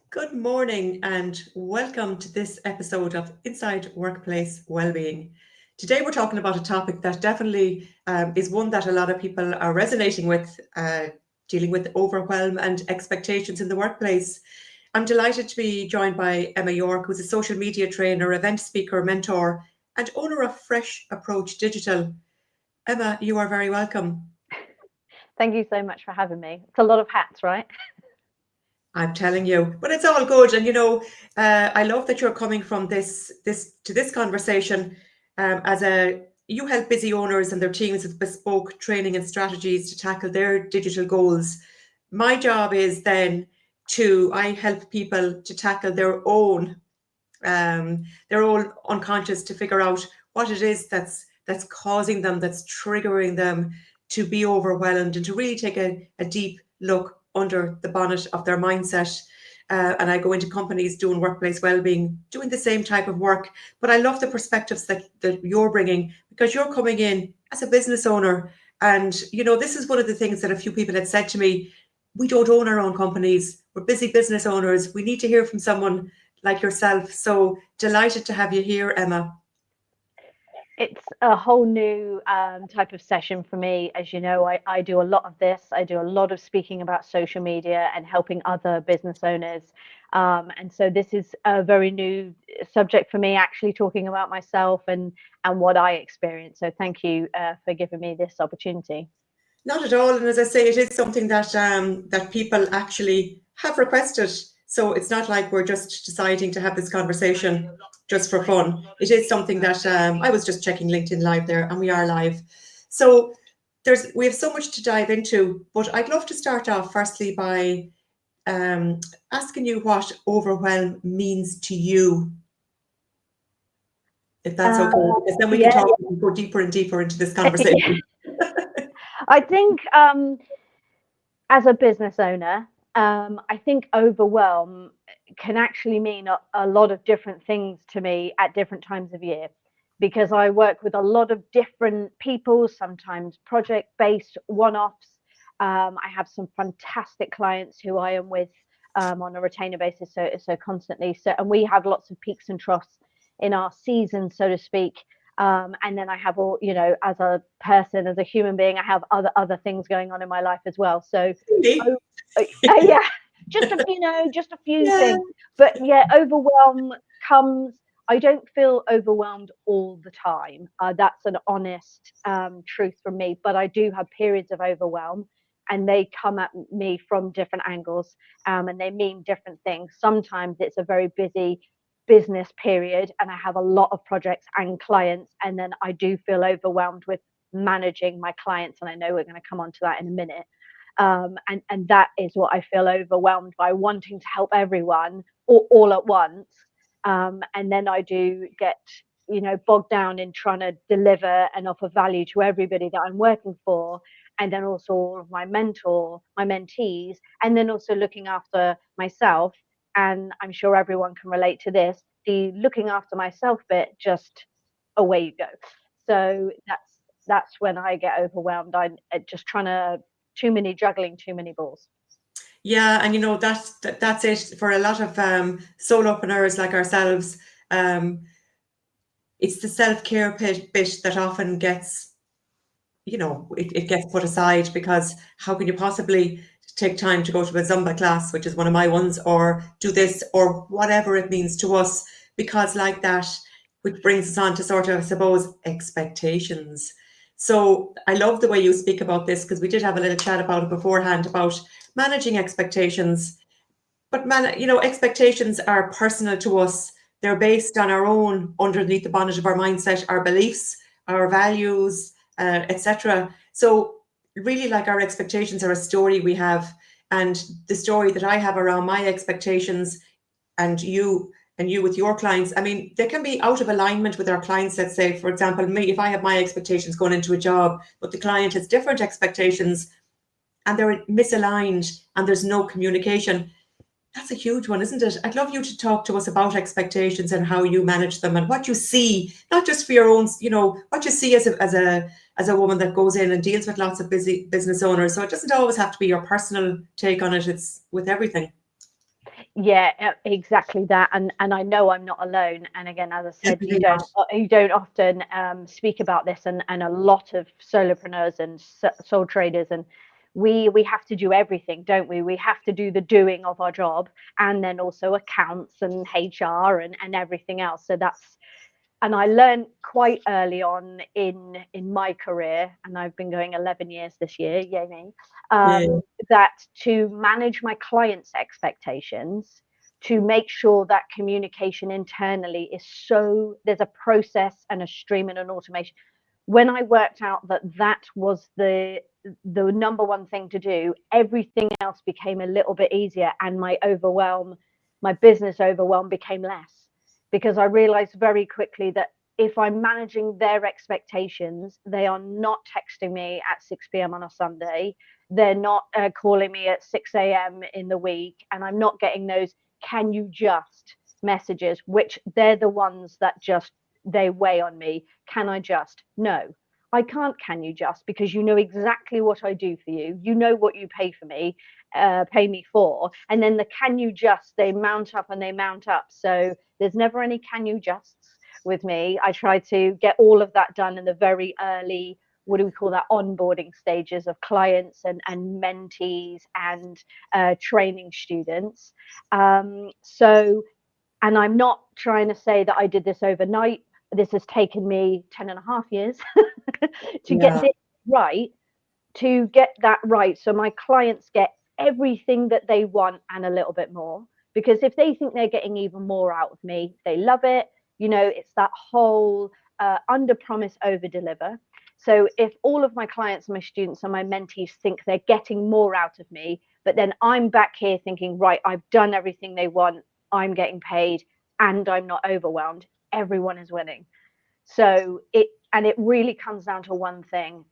Good morning and welcome to this episode of Inside Workplace Wellbeing. Today we're talking about a topic that definitely is one that a lot of people are resonating with, dealing with overwhelm and expectations in the workplace. I'm delighted to be joined by Emma York, who's a social media trainer, event speaker, mentor, and owner of Fresh Approach Digital. Emma, you are very welcome. Thank you so much for having me. It's a lot of hats, right? I'm telling you, but it's all good. And I love that you're coming from this conversation as a you help busy owners and their teams with bespoke training and strategies to tackle their digital goals. My job is then to I help people to tackle their own unconscious, to figure out what it is that's causing them, that's triggering them to be overwhelmed, and to really take a deep look under the bonnet of their mindset. And I go into companies doing workplace well-being, doing the same type of work. But I love the perspectives that you're bringing, because you're coming in as a business owner. And, this is one of the things that a few people had said to me. We don't own our own companies. We're busy business owners. We need to hear from someone like yourself. So delighted to have you here, Emma. It's a whole new type of session for me. As you know, I do a lot of this. I do a lot of speaking about social media and helping other business owners. And so this is a very new subject for me, actually talking about myself and what I experience. So thank you for giving me this opportunity. Not at all. And as I say, it is something that people actually have requested. So it's not like we're just deciding to have this conversation just for fun. It is something that I was just checking LinkedIn Live there, and we are live. So we have so much to dive into, but I'd love to start off firstly by asking you what overwhelm means to you, if that's okay, because then we can Yeah, talk and go deeper and deeper into this conversation. I think as a business owner, I think overwhelm can actually mean a lot of different things to me at different times of year, because I work with a lot of different people, sometimes project based one offs. I have some fantastic clients who I am with on a retainer basis, so constantly. So, and we have lots of peaks and troughs in our season, so to speak. And then I have all, as a person, as a human being, I have other things going on in my life as well. So, Really? oh, yeah, just a few Yeah. things. But yeah, overwhelm comes. I don't feel overwhelmed all the time. That's an honest truth from me. But I do have periods of overwhelm, and they come at me from different angles, and they mean different things. Sometimes it's a very busy business period and I have a lot of projects and clients, and then I do feel overwhelmed with managing my clients, and I know we're going to come on to that in a minute. And that is what I feel overwhelmed by, wanting to help everyone all at once. And then I do get bogged down in trying to deliver and offer value to everybody that I'm working for, and then also all of my mentees, and then also looking after myself. And I'm sure everyone can relate to this, the looking after myself bit, just away you go. So that's when I get overwhelmed. I'm just trying to juggling too many balls. Yeah, and that's it for a lot of solopreneurs like ourselves. Um, it's the self-care bit that often gets, it gets put aside, because how can you possibly take time to go to a Zumba class, which is one of my ones, or do this, or whatever it means to us, because like that, which brings us on to sort of, I suppose, expectations. So I love the way you speak about this, because we did have a little chat about it beforehand, about managing expectations. But expectations are personal to us. They're based on our own, underneath the bonnet of our mindset, our beliefs, our values, etc. So really, like, our expectations are a story we have, and the story that I have around my expectations, and you with your clients, I mean, they can be out of alignment with our clients. Let's say, for example, me, if I have my expectations going into a job, but the client has different expectations, and they're misaligned, and there's no communication. That's a huge one, isn't it? I'd love you to talk to us about expectations and how you manage them, and what you see, not just for your own, what you see as a woman that goes in and deals with lots of busy business owners. So it doesn't always have to be your personal take on it. It's with everything. Yeah, exactly that, and I know I'm not alone. And again, as I said, Definitely not. you don't often speak about this, and a lot of solopreneurs and sole traders, and we have to do everything, don't we? We have to do the doing of our job, and then also accounts and HR and everything else. So that's, and I learned quite early on in my career, and I've been going 11 years this year, yay me, Yeah. that to manage my clients' expectations, to make sure that communication internally is so, there's a process and a stream and an automation. When I worked out that that was the number one thing to do, everything else became a little bit easier, and my business overwhelm became less, because I realized very quickly that if I'm managing their expectations, they are not texting me at 6 p.m. on a Sunday. They're not calling me at 6 a.m. in the week, and I'm not getting those "can you just" messages, which they're the ones that just, they weigh on me. Can I just? No, I can't. Can you just? Because you know exactly what I do for you. You know what you pay me for, and then the "can you just," they mount up and they mount up. So there's never any "can you justs" with me. I try to get all of that done in the very early, what do we call that, onboarding stages of clients and mentees and training students. So, and I'm not trying to say that I did this overnight. This has taken me 10 and a half years to get Yeah. this right, to get that right. So my clients get everything that they want and a little bit more. Because if they think they're getting even more out of me, they love it. You know, it's that whole under promise, over deliver. So if all of my clients, my students, and my mentees think they're getting more out of me, but then I'm back here thinking, right, I've done everything they want, I'm getting paid, and I'm not overwhelmed, everyone is winning. So it really comes down to one thing,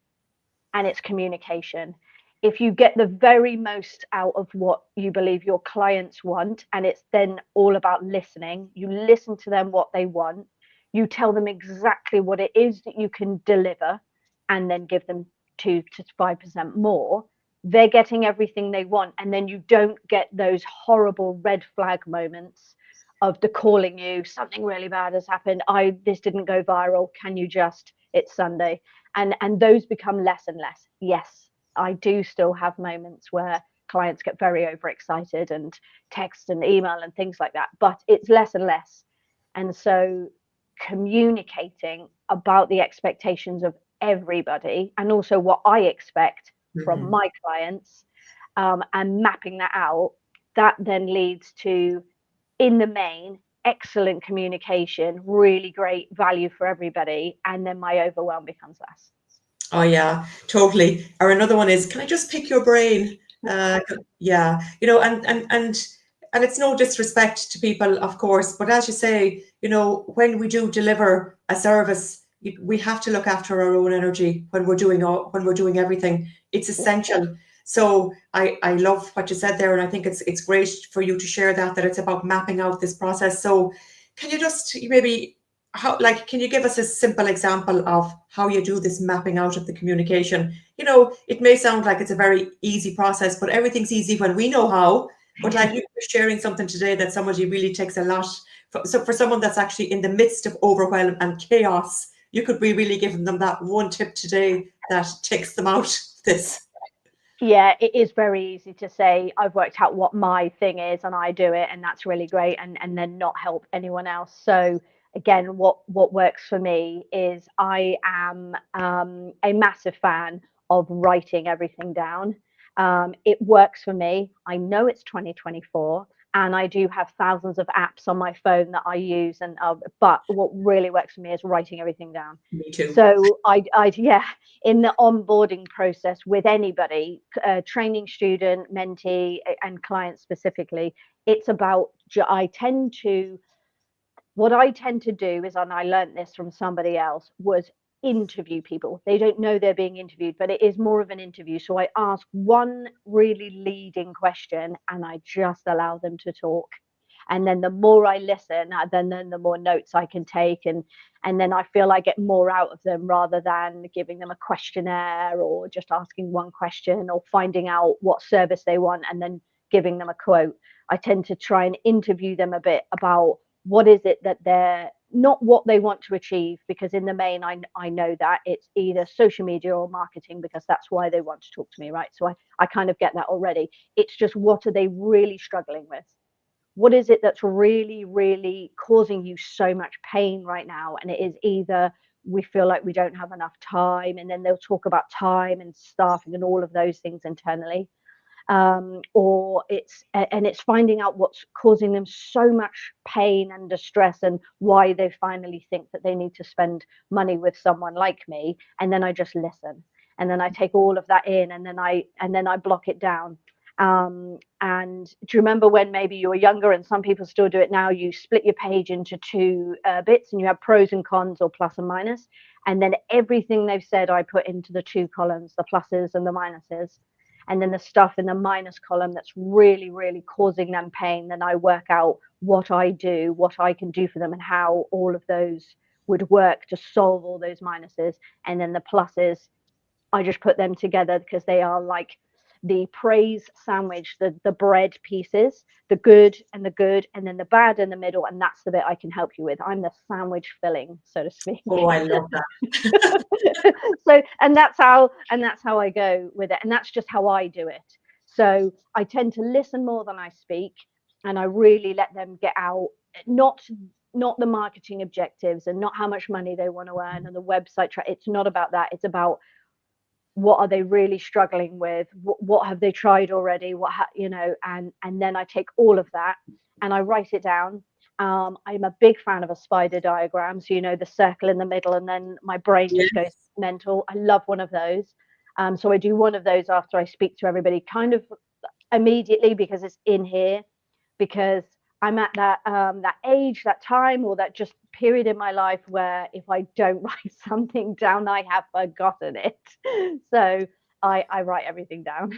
and it's communication. If you get the very most out of what you believe your clients want, and it's then all about listening, you listen to them, what they want, you tell them exactly what it is that you can deliver, and then give them 2 to 5% more, they're getting everything they want. And then you don't get those horrible red flag moments of the calling you, something really bad has happened, this didn't go viral, can you just, it's Sunday. And those become less and less. Yes, I do still have moments where clients get very overexcited and text and email and things like that, but it's less and less. And so communicating about the expectations of everybody, and also what I expect from Mhm. my clients, and mapping that out, that then leads to, in the main, excellent communication, really great value for everybody, and then my overwhelm becomes less. Oh yeah, totally. Or another one is, can I just pick your brain? Uh, yeah, and it's no disrespect to people, of course, but as you say, when we do deliver a service, we have to look after our own energy when we're doing everything. It's essential. So I love what you said there, and I think it's great for you to share that it's about mapping out this process. So can you just maybe can you give us a simple example of how you do this mapping out of the communication? It may sound like it's a very easy process, but everything's easy when we know how. But like you were sharing something today that somebody really takes a lot. So for someone that's actually in the midst of overwhelm and chaos, you could be really giving them that one tip today that takes them out of this. Yeah, it is very easy to say, I've worked out what my thing is and I do it, and that's really great, and then not help anyone else. So again, what works for me is, I am a massive fan of writing everything down. It works for me. I know it's 2024, and I do have thousands of apps on my phone that I use, and but what really works for me is writing everything down. Me too. So yeah, in the onboarding process with anybody, training student, mentee, and client specifically, it's about, what I tend to do is, and I learned this from somebody else, was interview people. They don't know they're being interviewed, but it is more of an interview. So I ask one really leading question, and I just allow them to talk. And then the more I listen, then the more notes I can take, and then I feel I get more out of them, rather than giving them a questionnaire, or just asking one question, or finding out what service they want and then giving them a quote. I tend to try and interview them a bit about what is it that they're not what they want to achieve, because in the main I know that it's either social media or marketing, because that's why they want to talk to me, right? So I kind of get that already. It's just, what are they really struggling with? What is it that's really, really causing you so much pain right now? And it is either we feel like we don't have enough time, and then they'll talk about time and staffing and all of those things internally, or it's finding out what's causing them so much pain and distress, and why they finally think that they need to spend money with someone like me. And then I just listen, and then I take all of that in, and then I block it down. And do you remember when maybe you were younger, and some people still do it now, you split your page into two bits, and you have pros and cons, or plus and minus, and then everything they've said I put into the two columns, the pluses and the minuses, and then the stuff in the minus column that's really, really causing them pain, then I work out what I do, what I can do for them, and how all of those would work to solve all those minuses. And then the pluses, I just put them together, because they are like the praise sandwich, the bread pieces, the good and the good, and then the bad in the middle, and that's the bit I can help you with. I'm the sandwich filling, so to speak. Oh, I love that. So, and that's how I go with it, and that's just how I do it. So I tend to listen more than I speak, and I really let them get out, not the marketing objectives, and not how much money they want to earn, and the website it's not about that. It's about, what are they really struggling with, what have they tried already, and then I take all of that and I write it down. I'm a big fan of a spider diagram, so the circle in the middle, and then my brain Yes. just goes mental. I love one of those. So I do one of those after I speak to everybody, kind of immediately, because it's in here, because I'm at that age, that time, or that just period in my life where if I don't write something down, I have forgotten it. So I write everything down.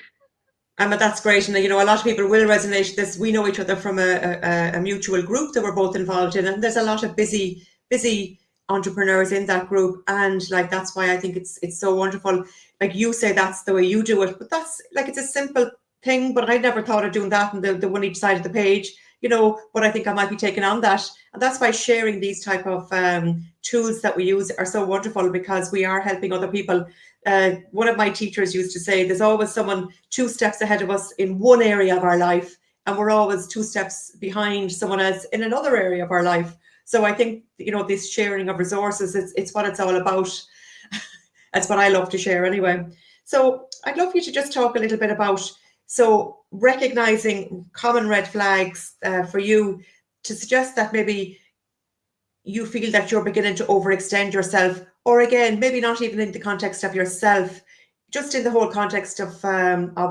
That's great. And, a lot of people will resonate with this. We know each other from a mutual group that we're both involved in. And there's a lot of busy entrepreneurs in that group. And like, that's why I think it's so wonderful. Like you say, that's the way you do it. But that's like, it's a simple thing, but I never thought of doing that on the one each side of the page, but I think I might be taking on that. And that's why sharing these type of tools that we use are so wonderful, because we are helping other people. One of my teachers used to say, there's always someone 2 steps ahead of us in one area of our life, and we're always 2 steps behind someone else in another area of our life. So I think, this sharing of resources, it's what it's all about. That's what I love to share anyway. So I'd love you to just talk a little bit about, recognizing common red flags for you, to suggest that maybe you feel that you're beginning to overextend yourself, or again, maybe not even in the context of yourself, just in the whole context of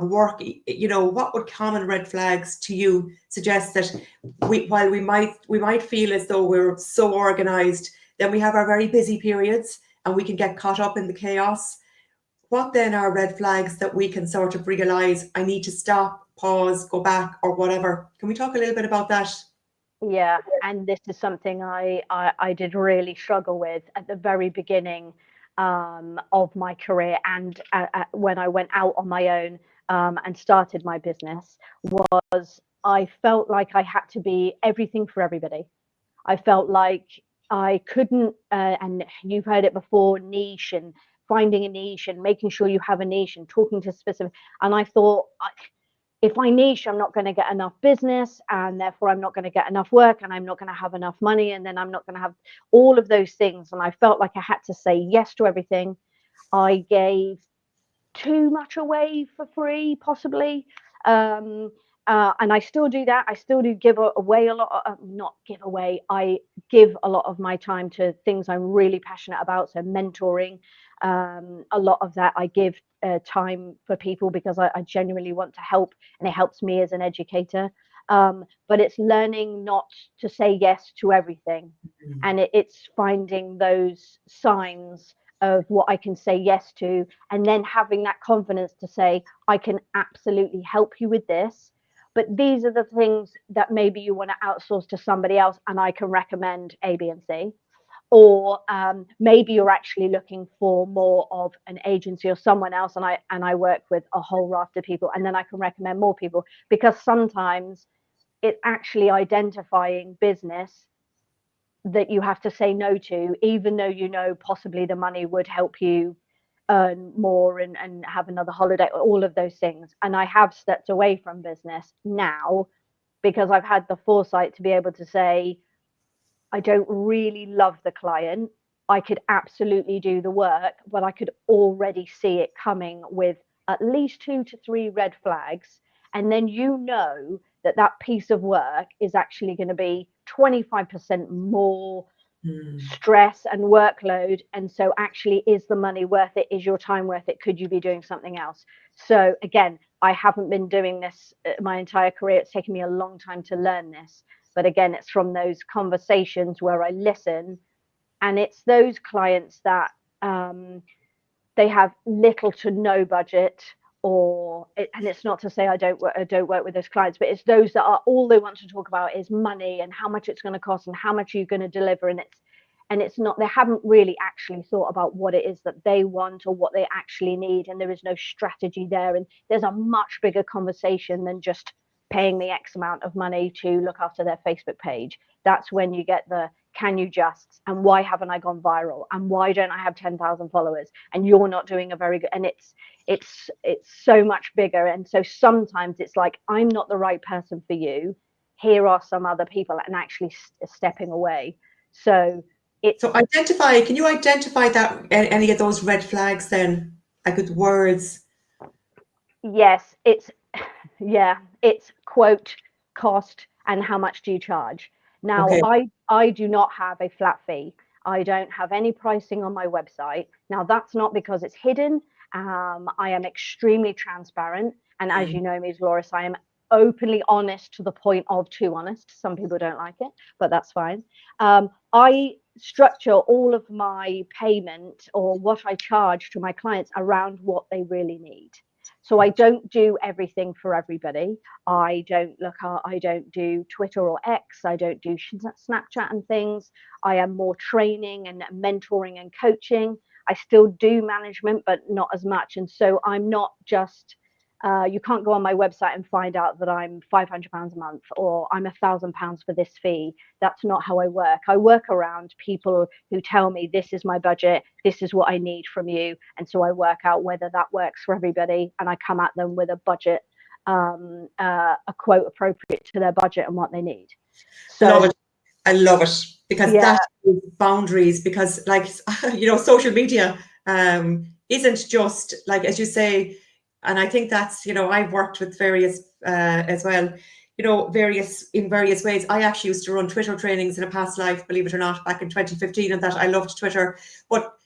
work. What would common red flags to you suggest that while we might feel as though we're so organized, then we have our very busy periods and we can get caught up in the chaos. What then are red flags that we can sort of realize, I need to stop, pause, go back, or whatever? Can we talk a little bit about that? Yeah, and this is something I did really struggle with at the very beginning of my career, and when I went out on my own and started my business, was I felt like I had to be everything for everybody. I felt like I couldn't, and you've heard it before, niche, and finding a niche, and making sure you have a niche, and talking to specific. And I thought, if I niche, I'm not going to get enough business, and therefore I'm not going to get enough work, and I'm not going to have enough money, and then I'm not going to have all of those things. And I felt like I had to say yes to everything. I gave too much away for free, possibly. And I still do that. I still do give away a lot of, not give away, I give a lot of my time to things I'm really passionate about. So mentoring, a lot of that I give time for people, because I genuinely want to help, and it helps me as an educator. But it's learning not to say yes to everything. And it's finding those signs of what I can say yes to, and then having that confidence to say, I can absolutely help you with this, but these are the things that maybe you want to outsource to somebody else, and I can recommend A, B, and C. Or maybe you're actually looking for more of an agency or someone else, and I work with a whole raft of people, and then I can recommend more people, because sometimes it's actually identifying business that you have to say no to, even though you know possibly the money would help you earn more and have another holiday, all of those things. And I have stepped away from business now because I've had the foresight to be able to say, I don't really love the client. I could absolutely do the work, but I could already see it coming with at least 2 to 3 red flags. And then you know that that piece of work is actually going to be 25% more stress and workload. And so, actually, is the money worth it? Is your time worth it? Could you be doing something else? So, again, I haven't been doing this my entire career. It's taken me a long time to learn this. But again, it's from those conversations where I listen, and it's those clients that they have little to no budget, and it's not to say I don't work with those clients, but it's those that are all they want to talk about is money and how much it's going to cost and how much you're going to deliver, and it's not, they haven't really actually thought about what it is that they want or what they actually need, and there is no strategy there, and there's a much bigger conversation than just paying me X amount of money to look after their Facebook page. That's when you get the can you just, and why haven't I gone viral, and why don't I have 10,000 followers, and you're not doing a very good, and it's so much bigger. And so sometimes it's like, I'm not the right person for you, here are some other people, and actually stepping away. So can you identify that any of those red flags then, like with words? Yes, it's quote, cost, and how much do you charge. Now, Okay. I do not have a flat fee. I don't have any pricing on my website. Now, that's not because it's hidden. I am extremely transparent, and as you know, Ms. Loris, I am openly honest to the point of too honest. Some people don't like it, but that's fine. I structure all of my payment or what I charge to my clients around what they really need. So I don't do everything for everybody. I don't do Twitter or X. I don't do Snapchat and things. I am more training and mentoring and coaching. I still do management, but not as much. And so I'm not just, you can't go on my website and find out that I'm £500 a month or I'm £1,000 for this fee. That's not how I work. I work around people who tell me this is my budget, this is what I need from you. And so I work out whether that works for everybody, and I come at them with a budget, a quote appropriate to their budget and what they need. So I love it because that is boundaries, because like, social media isn't just like, as you say, and I think that's, I've worked with various as well, in various ways. I actually used to run Twitter trainings in a past life, believe it or not, back in 2015, and that I loved Twitter. But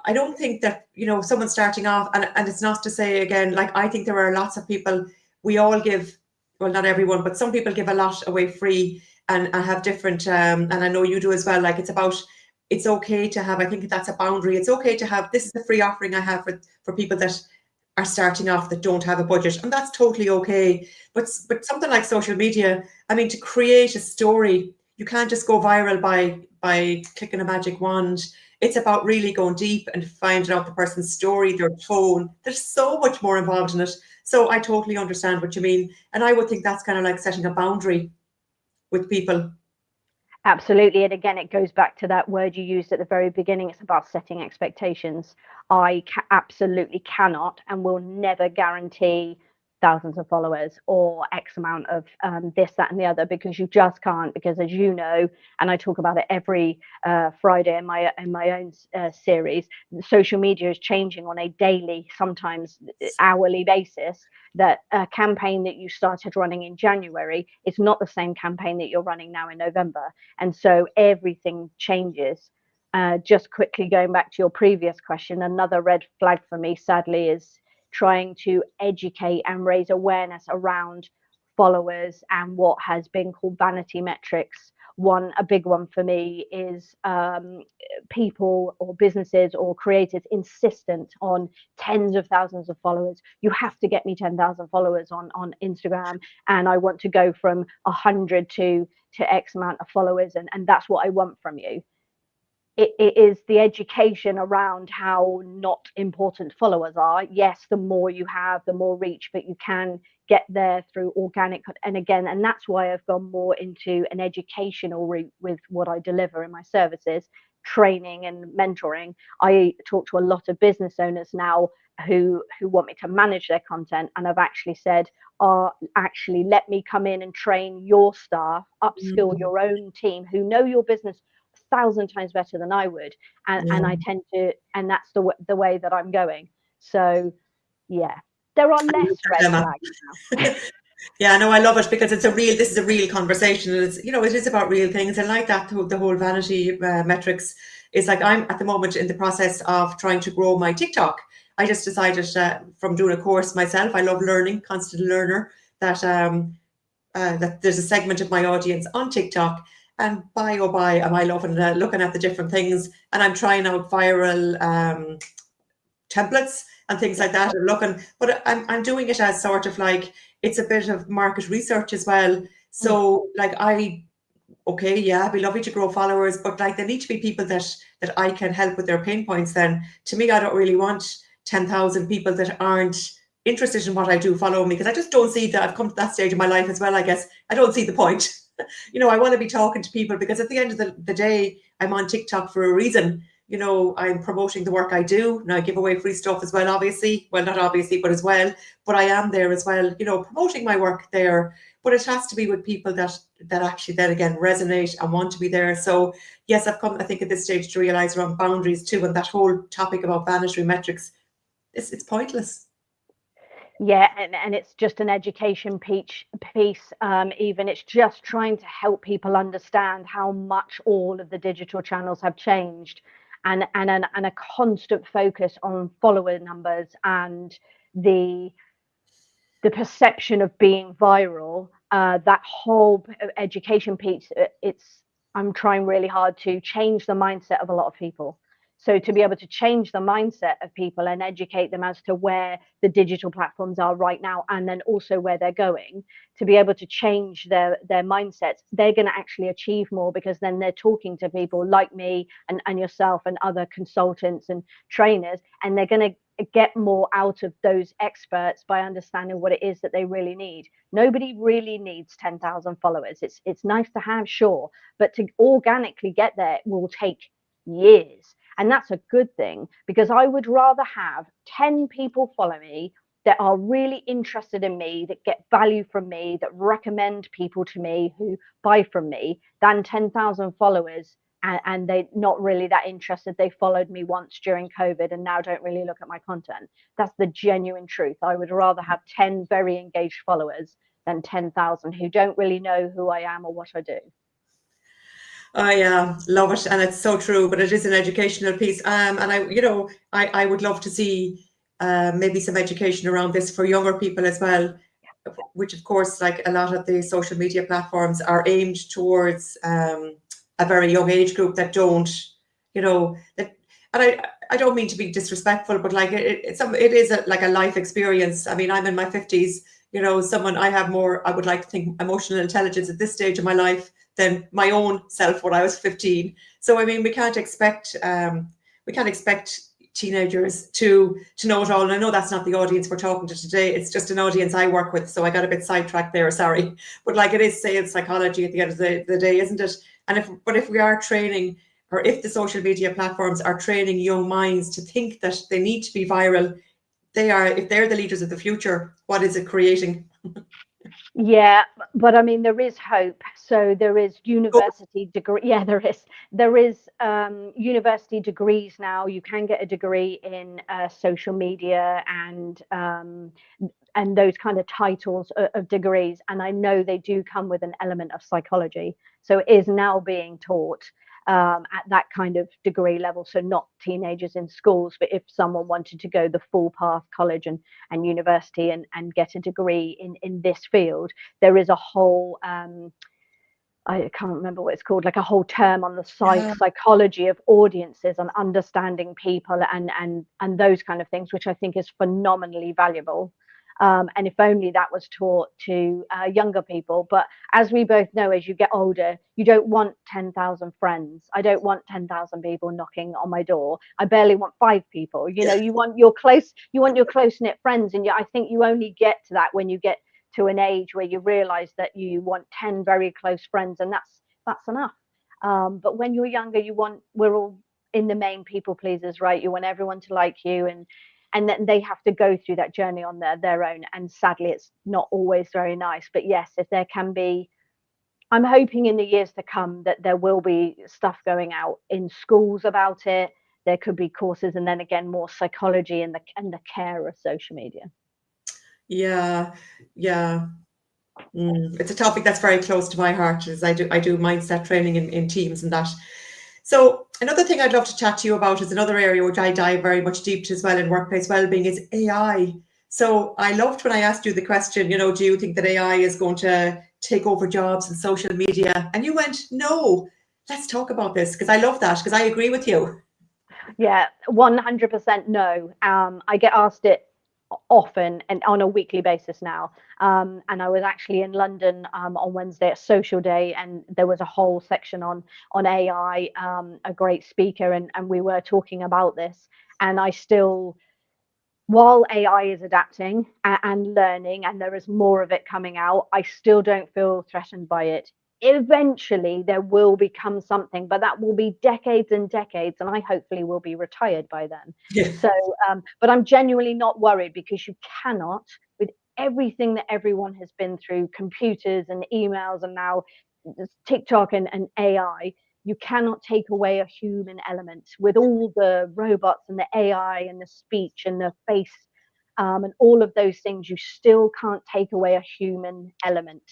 I don't think that, someone starting off, and it's not to say again, like, I think there are lots of people, we all give, well, not everyone, but some people give a lot away free, and have different, and I know you do as well. Like, it's okay to have, I think that's a boundary. It's okay to have, this is a free offering I have for people that are starting off that don't have a budget, and that's totally okay. But something like social media, I mean, to create a story, you can't just go viral by clicking a magic wand. It's about really going deep and finding out the person's story, their tone. There's so much more involved in it. So I totally understand what you mean. And I would think that's kind of like setting a boundary with people. Absolutely. And again, it goes back to that word you used at the very beginning. It's about setting expectations. I absolutely cannot and will never guarantee thousands of followers or X amount of this, that, and the other, because you just can't. Because as you know, and I talk about it every Friday in my own series, social media is changing on a daily, sometimes hourly basis. That a campaign that you started running in January is not the same campaign that you're running now in November. And so everything changes. Just quickly going back to your previous question, another red flag for me, sadly, is trying to educate and raise awareness around followers and what has been called vanity metrics. A big one for me is people or businesses or creators insistent on tens of thousands of followers. You have to get me 10,000 followers on Instagram, and I want to go from 100 to X amount of followers, and that's what I want from you. It is the education around how not important followers are. Yes, the more you have, the more reach, but you can get there through organic. And again, and that's why I've gone more into an educational route with what I deliver in my services, training and mentoring. I talk to a lot of business owners now who want me to manage their content, and I've actually said, actually let me come in and train your staff, upskill Mm, your own team who know your business 1,000 times better than I would. And yeah. I tend to, and that's the way that I'm going. So yeah, there are I love less that, red Emma. flags now. Yeah, no, I love it because this is a real conversation, and it's, it is about real things. And like that, the whole vanity metrics is like, I'm at the moment in the process of trying to grow my TikTok. I just decided from doing a course myself, I love learning, constant learner, that there's a segment of my audience on TikTok. And oh by, am I loving looking at the different things, and I'm trying out viral templates and things like that, and looking, but I'm doing it as sort of like, it's a bit of market research as well. Mm. So like, okay, yeah, it'd be lovely to grow followers, but like, there need to be people that I can help with their pain points. Then to me, I don't really want 10,000 people that aren't interested in what I do follow me, because I just don't see that. I've come to that stage in my life as well, I guess. I don't see the point. I want to be talking to people, because at the end of the day, I'm on TikTok for a reason. I'm promoting the work I do. Now I give away free stuff as well, obviously. Well, not obviously, but as well. But I am there as well, promoting my work there. But it has to be with people that actually then again resonate and want to be there. So yes, I've come, I think, at this stage to realize around boundaries too, and that whole topic about vanity metrics, it's pointless. Yeah, and it's just an education piece. Even it's just trying to help people understand how much all of the digital channels have changed, and a constant focus on follower numbers and the perception of being viral. That whole education piece. I'm trying really hard to change the mindset of a lot of people. So to be able to change the mindset of people and educate them as to where the digital platforms are right now, and then also where they're going, to be able to change their mindsets, they're going to actually achieve more, because then they're talking to people like me and yourself and other consultants and trainers, and they're going to get more out of those experts by understanding what it is that they really need. Nobody really needs 10,000 followers. It's nice to have, sure, but to organically get there will take years. And that's a good thing, because I would rather have 10 people follow me that are really interested in me, that get value from me, that recommend people to me who buy from me, than 10,000 followers and they're not really that interested. They followed me once during COVID and now don't really look at my content. That's the genuine truth. I would rather have 10 very engaged followers than 10,000 who don't really know who I am or what I do. I love it, and it's so true. But it is an educational piece, and I would love to see maybe some education around this for younger people as well, which of course, like a lot of the social media platforms are aimed towards a very young age group that don't, that, and I don't mean to be disrespectful, but like it is like a life experience. I mean, I'm in my 50s. I have more, I would like to think, emotional intelligence at this stage of my life than my own self when I was 15. So I mean, we can't expect teenagers to know it all. And I know that's not the audience we're talking to today. It's just an audience I work with. So I got a bit sidetracked there, sorry. But like, it is sales psychology at the end of the day, isn't it? And if we are training, or if the social media platforms are training young minds to think that they need to be viral, if they're the leaders of the future, what is it creating? Yeah, but I mean, there is hope. So there is university degree. Yeah, there is. There is university degrees now. You can get a degree in social media and those kind of titles of degrees. And I know they do come with an element of psychology. So it is now being taught at that kind of degree level. So not teenagers in schools, but if someone wanted to go the full path, college and university, and get a degree in this field, there is a whole I can't remember what it's called, like a whole term on the psychology of audiences and understanding people and those kind of things, which I think is phenomenally valuable. And if only that was taught to younger people. But as we both know, as you get older, you don't want 10,000 friends. I don't want 10,000 people knocking on my door. I barely want 5 people. You want your close knit friends, and I think you only get to that when you get to an age where you realize that you want 10 very close friends, and that's enough. But when you're younger, we're all in the main people pleasers, right? You want everyone to like you, and then they have to go through that journey on their own. And sadly, it's not always very nice. But yes, if there can be, I'm hoping in the years to come that there will be stuff going out in schools about it. There could be courses, and then again, more psychology and the care of social media. Yeah, yeah. It's a topic that's very close to my heart, as I do mindset training in teams and that. So another thing I'd love to chat to you about is another area which I dive very much deep to as well in workplace wellbeing is AI. So I loved when I asked you the question, do you think that AI is going to take over jobs and social media? And you went, no, let's talk about this, because I love that, because I agree with you. Yeah, 100% no. I get asked it often and on a weekly basis now. And I was actually in London on Wednesday at Social Day, and there was a whole section on AI, a great speaker, and we were talking about this. And I still, while AI is adapting and learning, and there is more of it coming out, I still don't feel threatened by it. Eventually, there will become something, but that will be decades and decades, and I hopefully will be retired by then. Yeah. So, but I'm genuinely not worried, because you cannot, with everything that everyone has been through, computers and emails, and now TikTok and AI, you cannot take away a human element with all the robots and the AI and the speech and the face, and all of those things. You still can't take away a human element.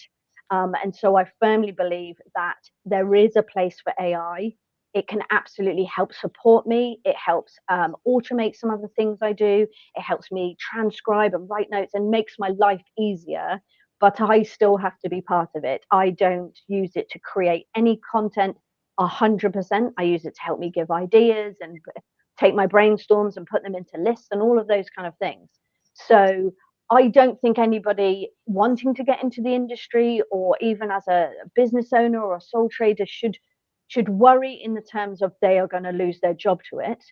And so I firmly believe that there is a place for AI. It can absolutely help support me. It helps automate some of the things I do. It helps me transcribe and write notes and makes my life easier. But I still have to be part of it. I don't use it to create any content 100%. I use it to help me give ideas and take my brainstorms and put them into lists and all of those kind of things. So I don't think anybody wanting to get into the industry, or even as a business owner or a sole trader, should worry in the terms of they are going to lose their job to it.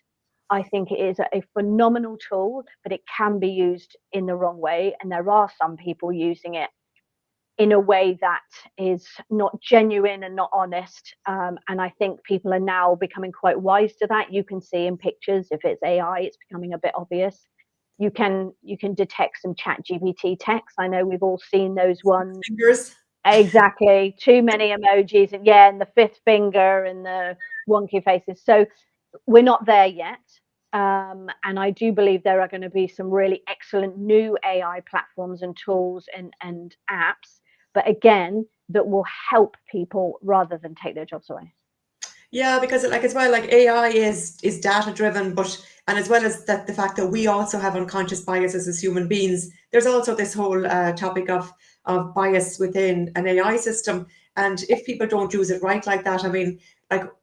I think it is a phenomenal tool, but it can be used in the wrong way. And there are some people using it in a way that is not genuine and not honest. And I think people are now becoming quite wise to that. You can see in pictures, if it's AI, it's becoming a bit obvious. You can detect some ChatGPT text. I know we've all seen those ones. Fingers. Exactly. Too many emojis, and the fifth finger and the wonky faces. So we're not there yet. And I do believe there are going to be some really excellent new AI platforms and tools and apps, but again, that will help people rather than take their jobs away. Yeah, because as well, AI is data driven, and as well as that, the fact that we also have unconscious biases as human beings, there's also this whole topic of bias within an AI system. And if people don't use it right like that, I mean,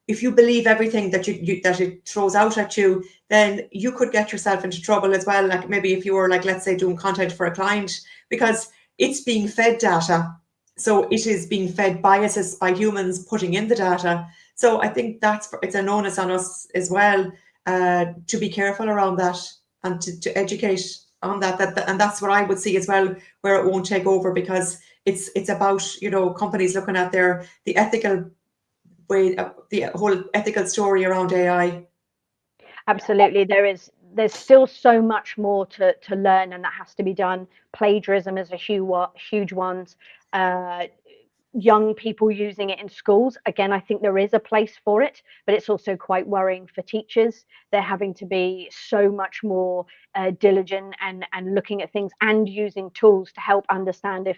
if you believe everything that that it throws out at you, then you could get yourself into trouble as well. Like maybe if you were let's say doing content for a client, because it's being fed data. So it is being fed biases by humans putting in the data. So I think it's an onus on us as well to be careful around that and to educate on that. And that's what I would see as well, where it won't take over, because it's about companies looking at the ethical way, the whole ethical story around AI. Absolutely, there's still so much more to learn, and that has to be done. Plagiarism is a huge one. Young people using it in schools, again, I think there is a place for it, but it's also quite worrying for teachers. They're having to be so much more diligent and looking at things and using tools to help understand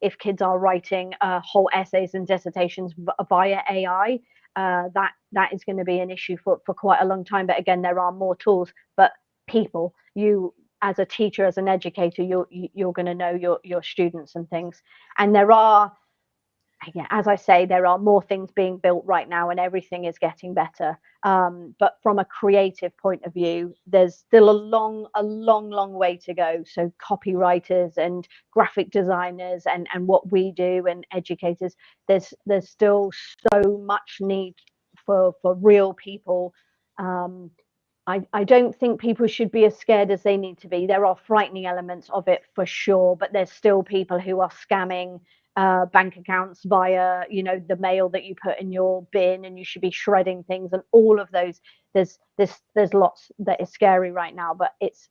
if kids are writing whole essays and dissertations via AI. That is going to be an issue for quite a long time. But again, there are more tools, but people, you as a teacher, as an educator, you're going to know your students and things. And there are, yeah, as I say, there are more things being built right now, and everything is getting better. But from a creative point of view, there's still a long way to go. So copywriters and graphic designers and what we do, and educators, there's still so much need for real people I don't think people should be as scared as they need to be. There are frightening elements of it for sure, but there's still people who are scamming bank accounts via, the mail that you put in your bin, and you should be shredding things and all of those. There's lots that is scary right now, but it's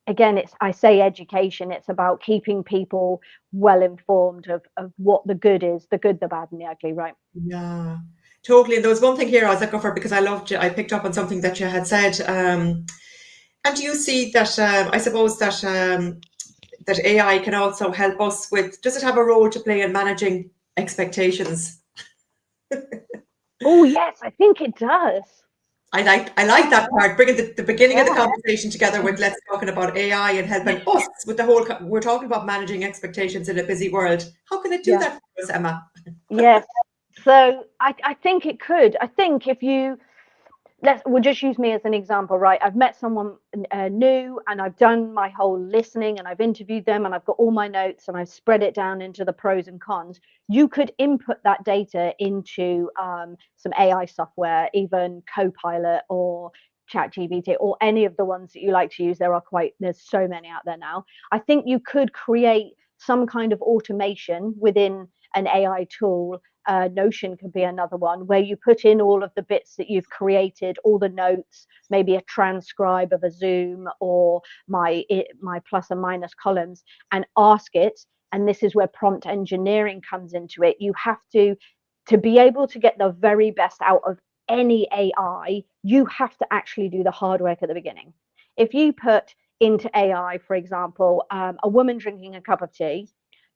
again, I say education. It's about keeping people well informed of what the good is, the good, the bad, and the ugly, right? Yeah, totally. And there was one thing here I was looking for because I picked up on something that you had said. And do you see that, I suppose that AI can also help us with, does it have a role to play in managing expectations? Oh yes, I think it does. I like that part, bringing the beginning of the Yeah. conversation together with let's talking about AI and helping us with the whole, we're talking about managing expectations in a busy world. How can it do Yeah. that for us, Emma? Yes. So I think it could. I think if you we'll just use me as an example, right? I've met someone new, and I've done my whole listening, and I've interviewed them, and I've got all my notes, and I've spread it down into the pros and cons. You could input that data into some AI software, even Copilot or ChatGPT, or any of the ones that you like to use. There's so many out there now. I think you could create some kind of automation within an AI tool. Notion could be another one, where you put in all of the bits that you've created, all the notes, maybe a transcribe of a Zoom, or my plus and minus columns, and ask it. And this is where prompt engineering comes into it. You have to be able to get the very best out of any AI. You have to actually do the hard work at the beginning. If you put into AI, for example, a woman drinking a cup of tea,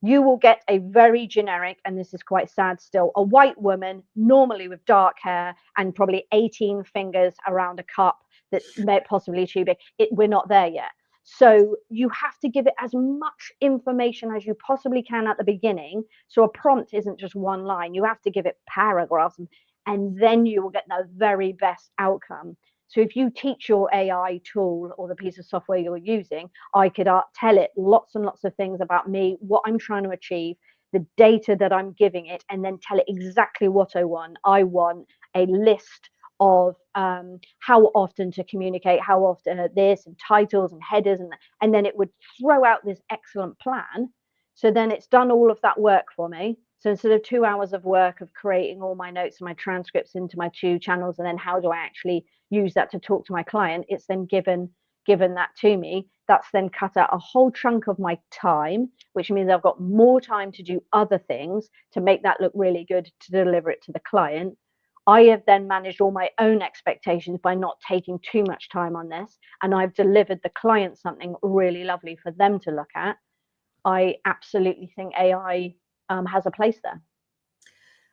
you will get a very generic, and this is quite sad still, a white woman, normally with dark hair and probably 18 fingers around a cup that may possibly too big. We're not there yet. So you have to give it as much information as you possibly can at the beginning. So a prompt isn't just one line. You have to give it paragraphs, and then you will get the very best outcome. So if you teach your AI tool or the piece of software you're using, I could tell it lots and lots of things about me, what I'm trying to achieve, the data that I'm giving it, and then tell it exactly what I want. I want a list of how often to communicate, how often this, and titles and headers, and then it would throw out this excellent plan. So then it's done all of that work for me. So instead of 2 hours of work of creating all my notes and my transcripts into my 2 channels, and then how do I actually use that to talk to my client, it's then given that to me. That's then cut out a whole chunk of my time, which means I've got more time to do other things to make that look really good, to deliver it to the client. I have then managed all my own expectations by not taking too much time on this, and I've delivered the client something really lovely for them to look at. I absolutely think AI has a place there.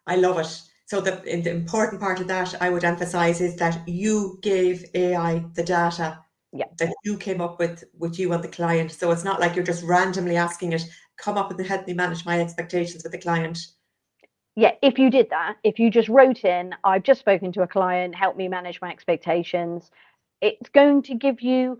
I love it. So the important part of that I would emphasize is that you gave AI the data Yeah. that you came up with you and the client. So it's not like you're just randomly asking it, come up and help me manage my expectations with the client. Yeah, if you did that, if you just wrote in, I've just spoken to a client, help me manage my expectations, it's going to give you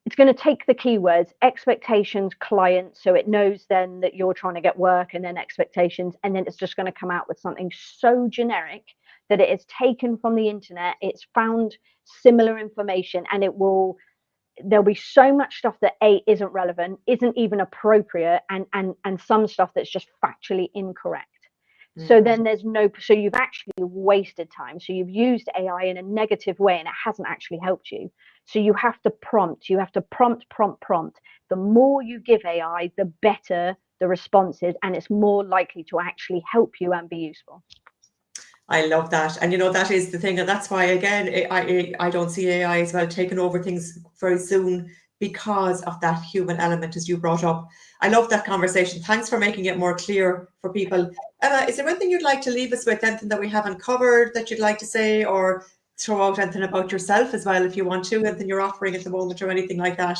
it's going to take the keywords, expectations, client, so it knows then that you're trying to get work, and then expectations, and then it's just going to come out with something so generic that it is taken from the internet, it's found similar information, and there'll be so much stuff that isn't relevant, isn't even appropriate, and some stuff that's just factually incorrect. So then so you've actually wasted time. So you've used AI in a negative way, and it hasn't actually helped you. So you have to prompt, prompt. The more you give AI, the better the response is, and it's more likely to actually help you and be useful. I love that. And that is the thing. And that's why, again, I don't see AI as well taking over things very soon because of that human element, as you brought up. I love that conversation. Thanks for making it more clear for people. Emma, is there anything you'd like to leave us with? Anything that we haven't covered that you'd like to say, or throw out anything about yourself as well, if you want to, anything you're offering at the moment or anything like that?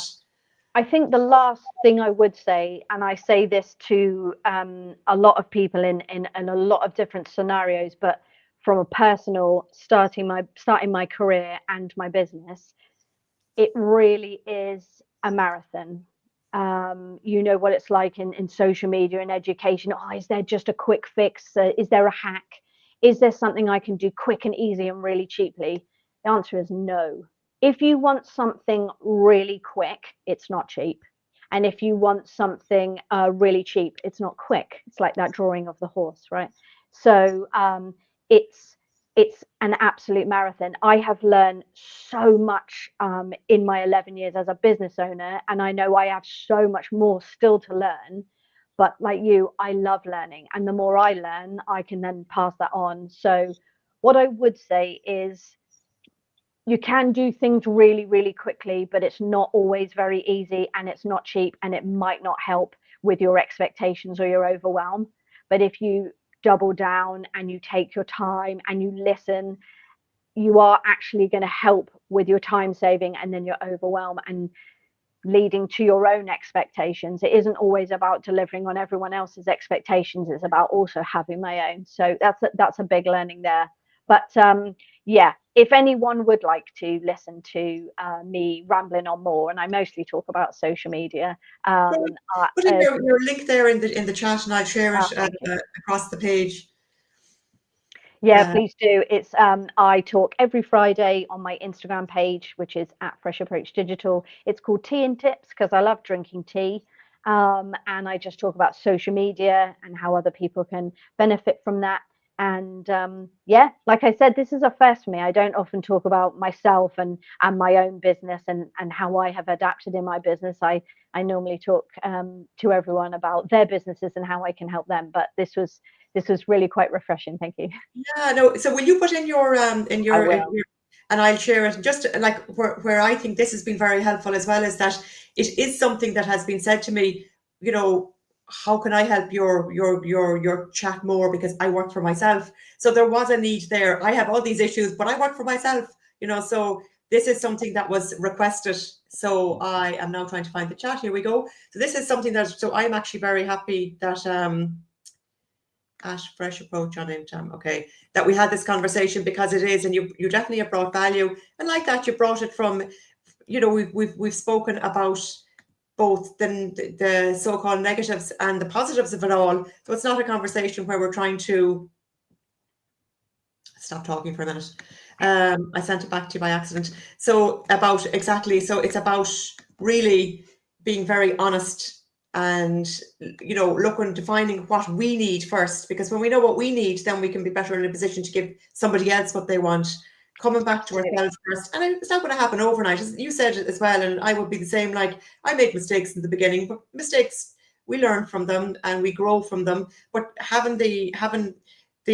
I think the last thing I would say, and I say this to a lot of people in a lot of different scenarios, but from a personal starting my career and my business, it really is a marathon. You know what it's like in social media and education. Oh, is there just a quick fix? Is there a hack? Is there something I can do quick and easy and really cheaply? The answer is no. if you want something really quick, it's not cheap. And if you want something really cheap, it's not quick. It's like that drawing of the horse, right? So it's it's an absolute marathon. I have learned so much in my 11 years as a business owner, and I know I have so much more still to learn. But like you, I love learning, and the more I learn, I can then pass that on. So what I would say is you can do things really, really quickly, but it's not always very easy and it's not cheap and it might not help with your expectations or your overwhelm. But if you double down and you take your time and you listen, you are actually going to help with your time saving and then your overwhelm and leading to your own expectations. It isn't always about delivering on everyone else's expectations. It's about also having my own. So that's a big learning there. But yeah, if anyone would like to listen to me rambling on more, and I mostly talk about social media. Put in your link there in the chat, and I'll share it across the page. Yeah, please do. It's I talk every Friday on my Instagram page, which is at Fresh Approach Digital. It's called Tea and Tips because I love drinking tea. And I just talk about social media and how other people can benefit from that. And yeah, like I said, this is a first for me. I don't often talk about myself and my own business and how I have adapted in my business. I normally talk to everyone about their businesses and how I can help them. But this was really quite refreshing. Thank you. Yeah, no. So will you put in your and I'll share it. Just like where I think this has been very helpful as well is that it is something that has been said to me. You know, how can I help your chat more, because I work for myself. So there was a need there. I have all these issues, but I work for myself. You know, so this is something that was requested. So I am now trying to find the chat. Here we go. So this is something that. So I'm actually very happy that at Fresh Approach on Instagram, okay, that we had this conversation, because it is, and you definitely have brought value, and like that you brought it from, you know, we've spoken about both the so-called negatives and the positives of it all. So it's not a conversation where we're trying to stop talking for a minute. I sent it back to you by accident. So it's about really being very honest and, you know, defining what we need first, because when we know what we need, then we can be better in a position to give somebody else what they want. Coming back to ourselves first, and it's not going to happen overnight, as you said it as well, and I would be the same. Like, I made mistakes in the beginning, but mistakes, we learn from them and we grow from them. But having the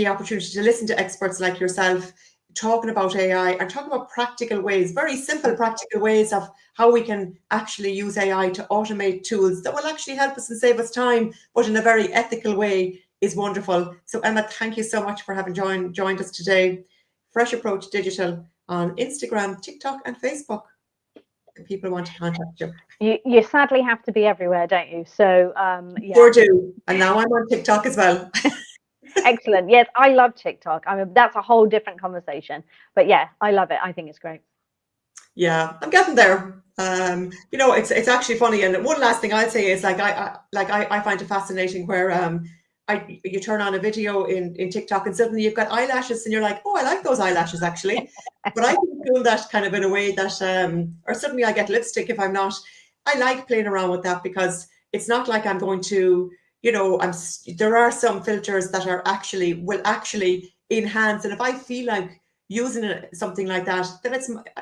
opportunity to listen to experts like yourself talking about AI and talking about practical ways, very simple practical ways of how we can actually use AI to automate tools that will actually help us and save us time, but in a very ethical way, is wonderful. So Emma, thank you so much for having joined us today. Fresh Approach Digital on Instagram, TikTok and Facebook, if people want to contact you. You sadly have to be everywhere, don't you? So yeah. Sure do. And now I'm on TikTok as well. Excellent. Yes, I love TikTok. I mean, that's a whole different conversation. But yeah, I love it. I think it's great. Yeah, I'm getting there. You know, it's actually funny. And one last thing I'd say is, like, I find it fascinating where you turn on a video in TikTok and suddenly you've got eyelashes and you're like, oh, I like those eyelashes actually. But I've been doing that kind of in a way that or suddenly I get lipstick if I'm not. I like playing around with that, because it's not like I'm going to, you know, there are some filters that will actually enhance, and if I feel like using something like that, then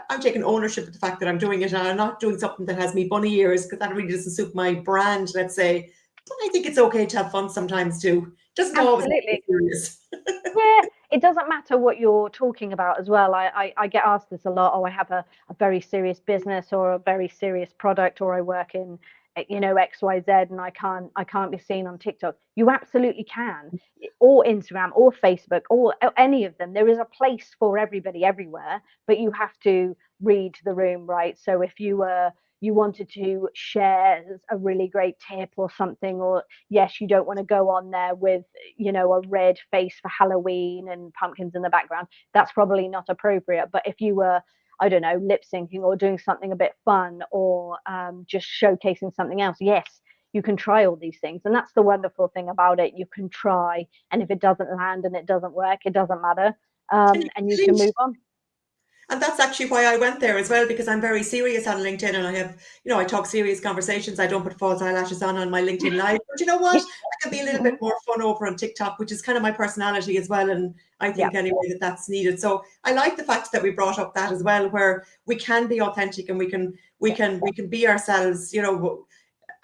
I'm taking ownership of the fact that I'm doing it, and I'm not doing something that has me bunny ears, because that really doesn't suit my brand, let's say. But I think it's okay to have fun sometimes too. Doesn't always have to be serious. Yeah, it doesn't matter what you're talking about as well. I get asked this a lot. Oh, I have a very serious business or a very serious product, or I work in, you know, XYZ, and I can't be seen on TikTok. You absolutely can, or Instagram or Facebook or any of them. There is a place for everybody everywhere, but you have to read the room, right? So if you wanted to share a really great tip or something, or yes, you don't want to go on there with, you know, a red face for Halloween and pumpkins in the background, that's probably not appropriate. But if you were, I don't know, lip syncing or doing something a bit fun, or just showcasing something else, yes, you can try all these things. And that's the wonderful thing about it. You can try, and if it doesn't land and it doesn't work, it doesn't matter. And you can move on. And that's actually why I went there as well, because I'm very serious on LinkedIn, and I have, I talk serious conversations. I don't put false eyelashes on my LinkedIn live. But you know what? I can be a little bit more fun over on TikTok, which is kind of my personality as well. And I think anyway that's needed. So I like the fact that we brought up that as well, where we can be authentic and we can be ourselves,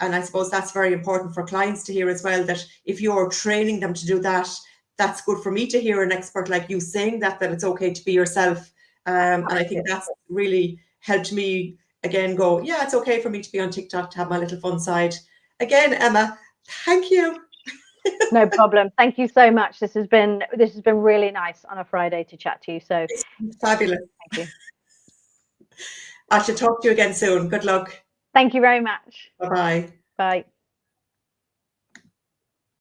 and I suppose that's very important for clients to hear as well, that if you're training them to do that, that's good for me to hear an expert like you saying that it's okay to be yourself. And I think that's really helped me again go, yeah, it's okay for me to be on TikTok, to have my little fun side. Again, Emma, thank you. No problem. Thank you so much. This has been really nice on a Friday to chat to you. So it's fabulous. Thank you. I should talk to you again soon. Good luck. Thank you very much. Bye-bye. Bye.